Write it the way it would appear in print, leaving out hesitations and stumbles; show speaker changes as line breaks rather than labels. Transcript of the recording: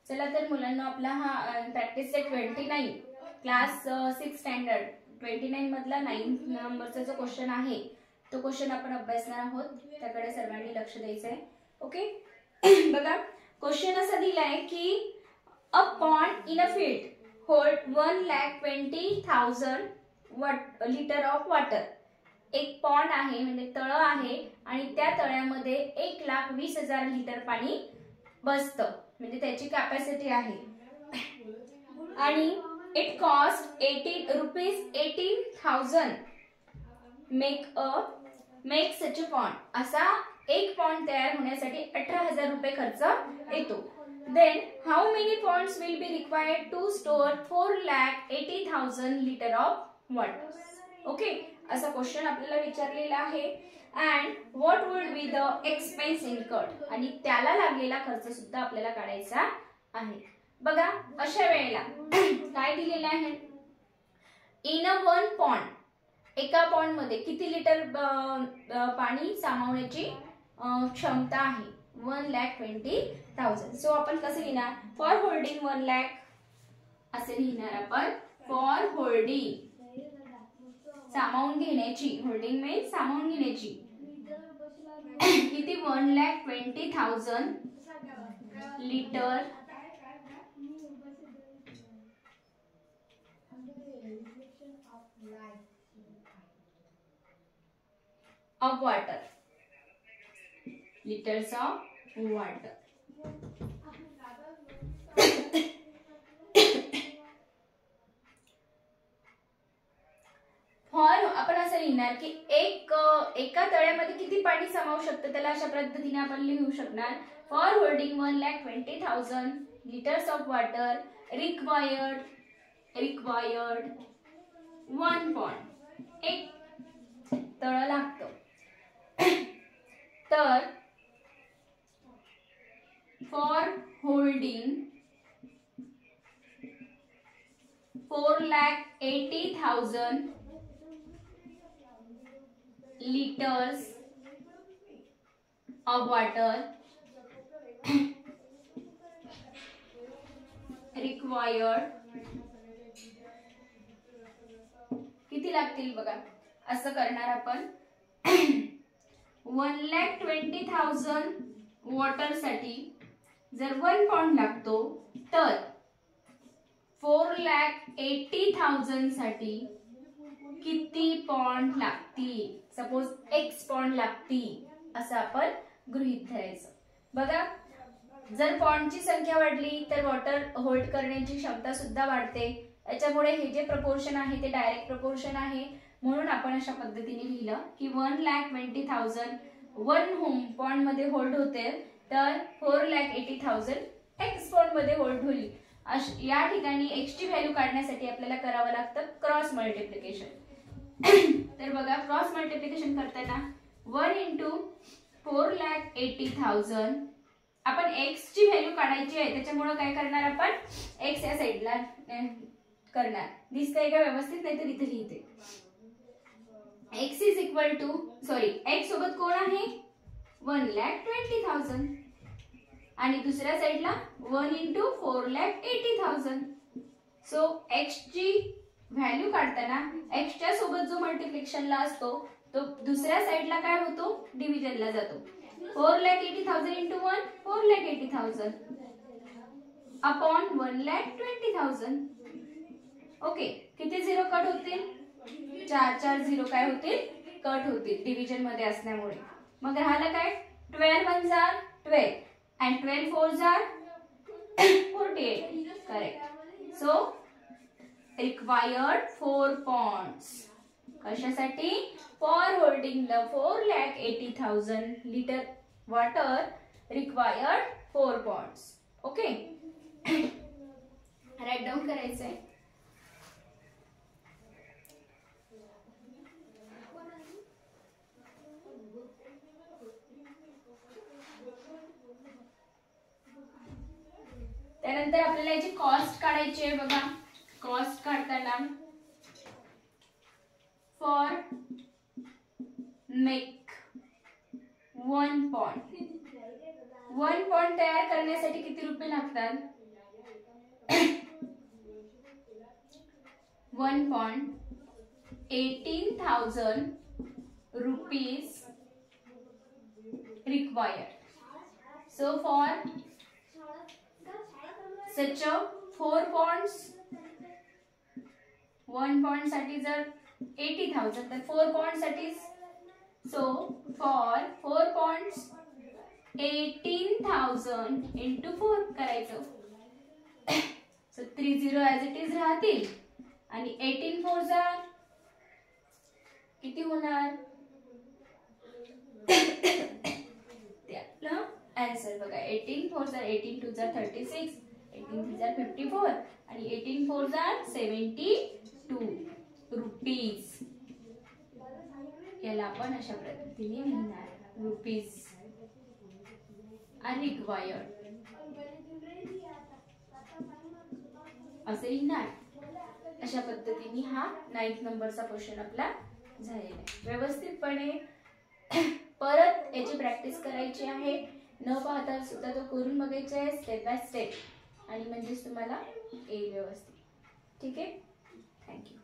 चला तर मुलांना आपला हा प्रॅक्टिस सेट 29 क्लास 6 स्टँडर्ड 29 मधला 9th नंबरचा जो क्वेश्चन आहे तो क्वेश्चन आपण अभ्यासणार आहोत, त्याकडे सर्वांनी लक्ष द्यायचं आहे. ओके. बघा क्वेश्चन असा दिलाय की a pond in a field hold 1,20,000 litre of water. एक पॉन्ड आहे म्हणजे तळ आहे आणि त्या तळ्यामध्ये 1,20,000 लिटर पाणी बसतं, म्हणजे त्याची कॅपॅसिटी आहे. आणि it cost 18,000 make such a pond. असा एक पॉन्ड तयार होण्यासाठी 18,000 रुपये खर्च येतो. Then how many ponds will be required to store 4,80,000 litre of water. Okay, असा क्वेश्चन आपल्याला विचारलेला आहे. And what would be the expense incurred. आणि त्याला लागलेला खर्च सुद्धा आपल्याला काढायचा आहे. बघा अशा वेळेला काय दिलेलं आहे, इन अ वन पॉन्ड, एका पॉन्ड मध्ये किती लिटर पाणी सामावण्याची क्षमता आहे, 1,20,000. सो आपण कसं लिहिणार, फॉर होल्डिंग 1 लाख असे लिहिणार आपण. फॉर होल्डिंग सामावून घेण्याची, होल्डिंग मीन्स सामावून घेण्याची, किती 1,20,000 litre of water, liters of water. For आपण असं लिहिणार की एका तळ्यामध्ये किती पाणी सामावू शकतं, त्याला अशा पद्धतीने आपण लिहू शकणार. For holding 1,20,000 litres of water required 1 pond. एक तळ लागतं. तर for holding 4,80,000 liters of water required किती लागतील बघा. असं करणार आपण. 1,20,000 वॉटर साठी जर 1 पॉन्ड लागतो तर 4,80,000 साठी किती पॉन्ड लागतील, सपोज x पॉन्ड लागतील असं आपण गृहीत धरायचं. बघा जर पॉन्डची संख्या वाढली तर वॉटर होल्ड करण्याची क्षमता सुद्धा वाढते. त्याच्यामुळे हे जे प्रपोर्शन आहे ते डायरेक्ट प्रपोर्शन आहे. म्हणून आपण अशा पद्धतीने लिहिलं की 1,20,000 1 पॉन्ड मध्ये होल्ड होते तर 4,80,000 x पॉन्ड मध्ये होल्ड होईल. या ठिकाणी x ची व्हॅल्यू काढण्यासाठी आपल्याला करावं लागतं क्रॉस मल्टिप्लिकेशन. तर बघा क्रॉस मल्टिप्लिकेशन करताना 1 into 4,80,000 आपण x ची व्हॅल्यू काढायची आहे, त्याच्यामुळे काय करणार आपण x या साइडला करणार. दिसतंय का व्यवस्थित, नाहीतर इथे लिहिते. x is equal to x सोबत कोण आहे 1,20,000 आणि दुसऱ्या साइडला 1 into 4,80,000. सो x ची व्हॅल्यू काढताना x च्या सोबत जो मल्टिप्लिकेशनला असतो तो दुसऱ्या साइडला काय होतो, डिव्हिजनला जातो. 4,80,000 into 1 4,80,000 अपॉन 1,20,000. ओके, किती झिरो कट होतील, 4 झिरो काय होतील, कट होतील डिव्हिजन मध्ये असल्यामुळे. मग राहिलं काय 12 1 jar 12 and 12 4 jar 48. Correct. So required 4 ponds. कशासाठी, for holding the 4,80,000 litre water required 4 ponds. Okay, write down करायचंय. त्यानंतर आपल्याला याची कॉस्ट काढायची आहे. बघा कॉस्ट काढताना फॉर मेक 1 पॉन्ड तयार करण्यासाठी किती रुपये लागतात, 1,18,000 rupees required. So for such a 4 ponds, 1 pond साठी जर 80,000 तर 4 ponds साठी, so for 4 ponds 18,000 into 4 करायचं. so 30 as it is राहतील आणि 18 4 जा किती होणार ते आपलं आन्सर बघा. 18 4 जा 18 2 जा 36, 18 3 जा 54 आणि 18 4 जा 72 रुपीज. याला आपण अशा पद्धतीने लिहिणार. रुपीज आर रिक्वायर्ड असे लिहिणार. अशा पद्धतीने हा 9th नंबरचा क्वेश्चन आपला झालेला आहे. व्यवस्थितपणे परत याची प्रॅक्टिस करायची आहे. न पाहता सुद्धा तो करून बघायचा आहे स्टेप बाय स्टेप, आणि म्हणजेच तुम्हाला येईल व्यवस्थित. ठीक आहे. थँक्यू.